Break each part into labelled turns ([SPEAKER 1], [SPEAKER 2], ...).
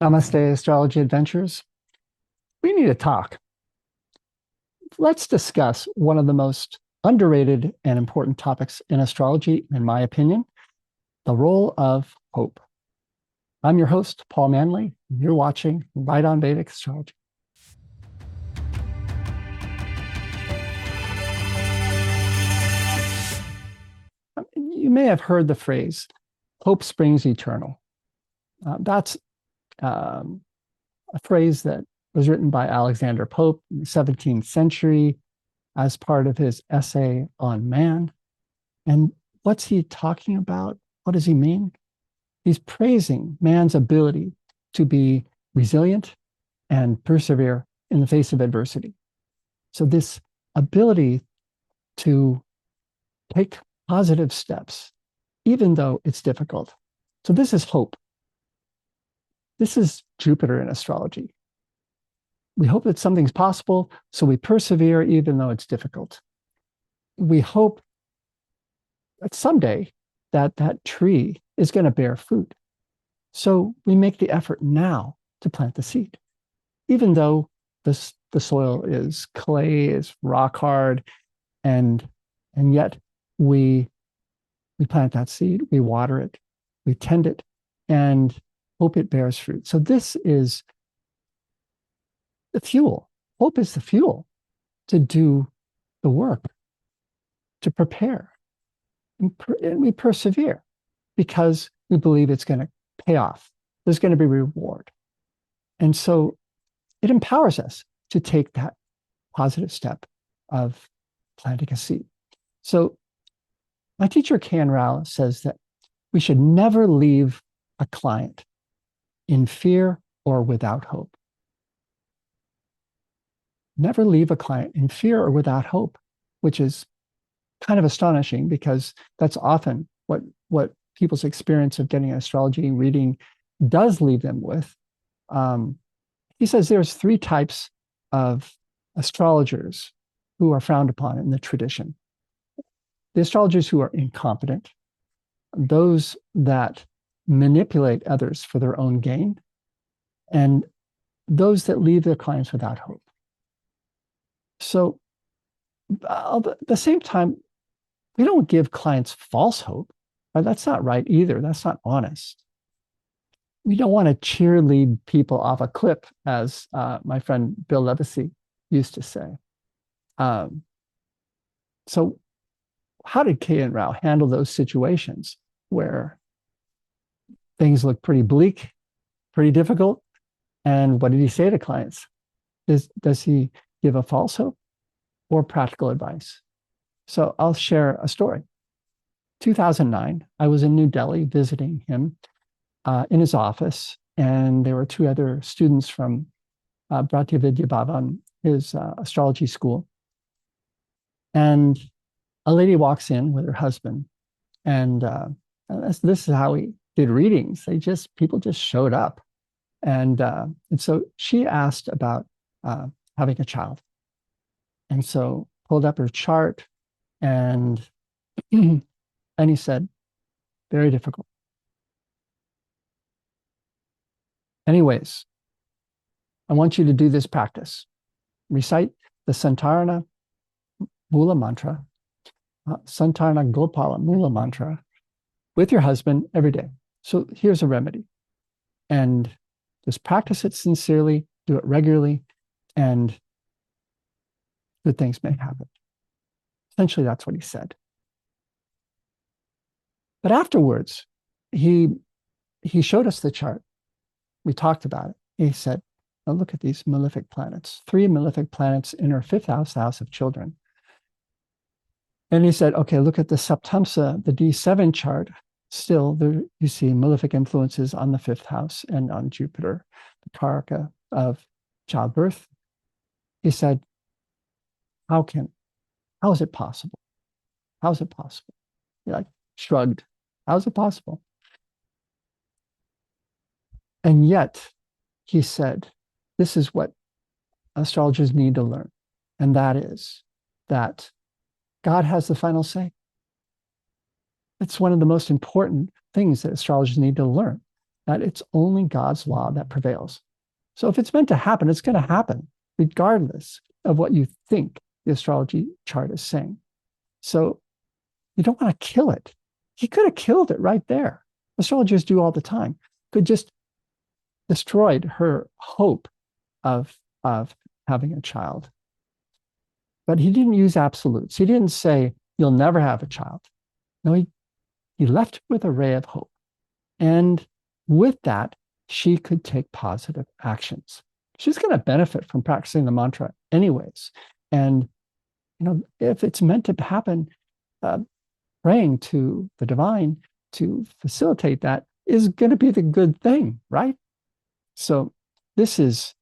[SPEAKER 1] Namaste, Astrology Adventures. We need to talk. Let's discuss one of the most underrated and important topics in astrology, in my opinion, the role of hope. I'm your host, Paul Manley. You're watching Right on Vedic Astrology. You may have heard the phrase, hope springs eternal. That's a phrase that was written by Alexander Pope in the 17th century as part of his essay on man. And what's he talking about? What does he mean? He's praising man's ability to be resilient and persevere in the face of adversity. So, this ability to take positive steps, even though it's difficult. So, this is hope. This is Jupiter in astrology. We hope that something's possible, so we persevere even though it's difficult. We hope that someday that tree is going to bear fruit. So we make the effort now to plant the seed, even though the soil is clay, is rock hard, and yet we plant that seed, we water it, we tend it, and hope it bears fruit. So this is the fuel. Hope is the fuel to do the work, to prepare. And we persevere because we believe it's going to pay off. There's going to be reward. And so it empowers us to take that positive step of planting a seed. So my teacher, Kan Rao, says that we should never leave a client in fear or without hope. Never leave a client in fear or without hope, which is kind of astonishing because that's often what people's experience of getting an astrology reading does leave them with. He says there's three types of astrologers who are frowned upon in the tradition. The astrologers who are incompetent, those that manipulate others for their own gain, and those that leave their clients without hope. So at the same time, we don't give clients false hope. Right? That's not right either. That's not honest. We don't want to cheerlead people off a cliff, as my friend Bill Levacy used to say. So how did Kan Rao handle those situations where things look pretty bleak, pretty difficult? And what did he say to clients? Does he give a false hope or practical advice? So I'll share a story. 2009, I was in New Delhi visiting him in his office, and there were two other students from Bharatiya Vidya Bhavan, his astrology school. And a lady walks in with her husband, and this is how we did readings. People just showed up, and so she asked about having a child, and so pulled up her chart, and he said, very difficult. Anyways, I want you to do this practice. Recite the Santarana Mula Mantra, Santarana Gopala Mula Mantra with your husband every day. So here's a remedy. And just practice it sincerely, do it regularly, and good things may happen. Essentially, that's what he said. But afterwards, he showed us the chart. We talked about it. He said, oh, look at these malefic planets, 3 malefic planets in her 5th house, the house of children. And he said, okay, look at the Saptamsa, the D7 chart. Still, there you see malefic influences on the 5th house and on Jupiter, the Karaka of childbirth. He said, how is it possible? How is it possible? He shrugged. How is it possible? And yet, he said, this is what astrologers need to learn. And that is that God has the final say. It's one of the most important things that astrologers need to learn, that it's only God's law that prevails. So if it's meant to happen, it's going to happen, regardless of what you think the astrology chart is saying. So you don't want to kill it. He could have killed it right there. Astrologers do all the time. Could just destroyed her hope of having a child. But he didn't use absolutes. He didn't say, you'll never have a child. No, he left with a ray of hope. And with that, she could take positive actions. She's going to benefit from practicing the mantra anyways. And, if it's meant to happen, praying to the divine to facilitate that is going to be the good thing, right? So this is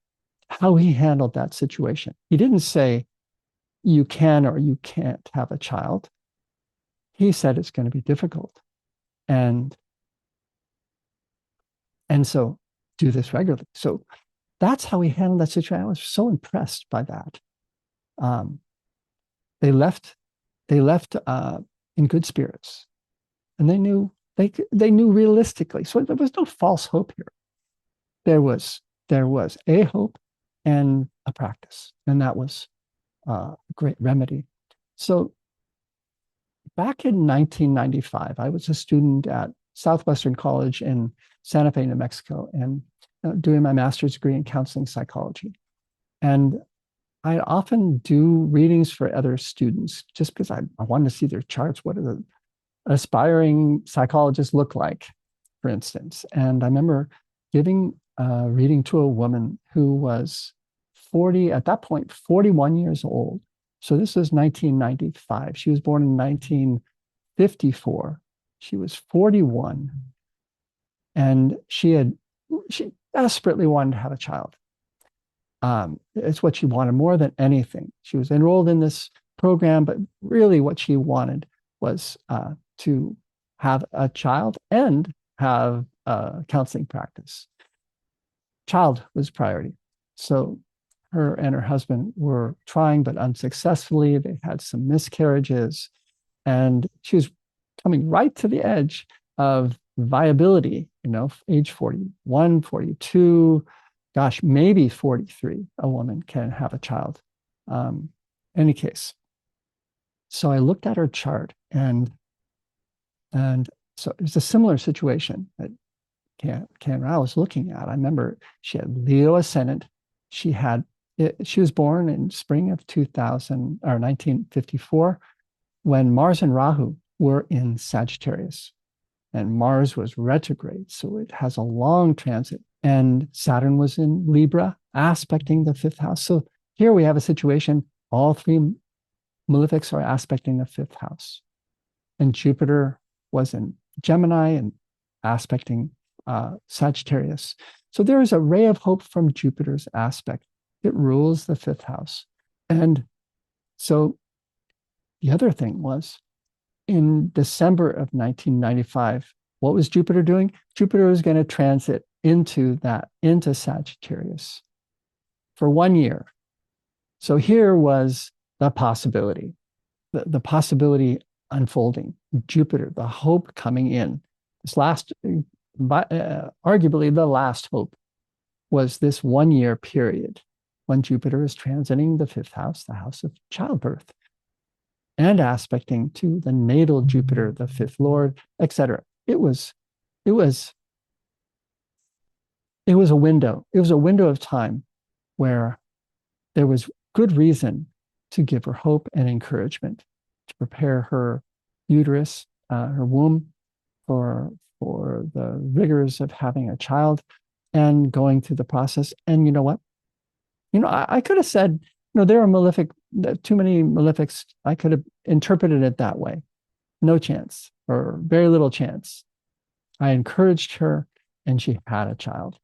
[SPEAKER 1] how he handled that situation. He didn't say, you can or you can't have a child. He said it's going to be difficult. And so do this regularly. So that's how he handled that situation. I was so impressed by that. They left in good spirits, and they knew realistically. So there was no false hope here. There was a hope and a practice, and that was a great remedy. So back in 1995, I was a student at Southwestern College in Santa Fe, New Mexico, and doing my master's degree in counseling psychology. And I often do readings for other students just because I wanted to see their charts. What do the aspiring psychologists look like, for instance? And I remember giving a reading to a woman who was 40, at that point, 41 years old. So this was 1995. She was born in 1954. She was 41. And she desperately wanted to have a child. It's what she wanted more than anything. She was enrolled in this program, but really what she wanted was to have a child and have a counseling practice. Child was priority. So her and her husband were trying, but unsuccessfully. They had some miscarriages, and she was coming right to the edge of viability, age 41, 42, gosh, maybe 43, a woman can have a child. Any case. So I looked at her chart, and so it's a similar situation that Ken Rao was looking at. I remember she had Leo ascendant. She was born in spring of 1954, when Mars and Rahu were in Sagittarius, and Mars was retrograde, so it has a long transit. And Saturn was in Libra, aspecting the fifth house. So here we have a situation, all three malefics are aspecting the fifth house. And Jupiter was in Gemini and aspecting Sagittarius. So there is a ray of hope from Jupiter's aspect. It rules the fifth house. And so the other thing was, in December of 1995, what was Jupiter doing? Jupiter was going to transit into Sagittarius for 1 year. So here was the possibility, the possibility unfolding. Jupiter, the hope coming in. This last, arguably the last hope, was this 1 year period when Jupiter is transiting the fifth house, the house of childbirth, and aspecting to the natal Jupiter, the fifth lord, etc. It was a window. It was a window of time where there was good reason to give her hope and encouragement, to prepare her uterus, her womb, for the rigors of having a child and going through the process. And you know what? I could have said, there are too many malefics. I could have interpreted it that way. No chance, or very little chance. I encouraged her, and she had a child.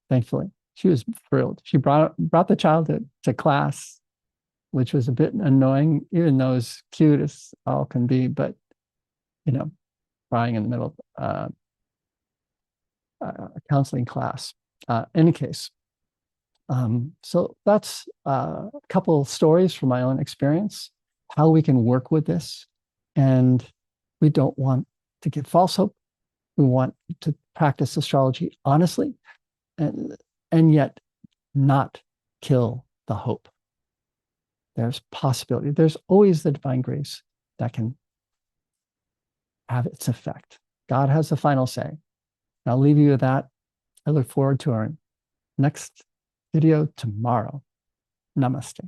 [SPEAKER 1] Thankfully, she was thrilled. She brought the child to class, which was a bit annoying, even though it's cute as all can be. But crying in the middle of a counseling class. Any case, so that's a couple of stories from my own experience, how we can work with this. And we don't want to give false hope. We want to practice astrology honestly and yet not kill the hope. There's possibility. There's always the divine grace that can have its effect. God has the final say. And I'll leave you with that. I look forward to our next video tomorrow. Namaste.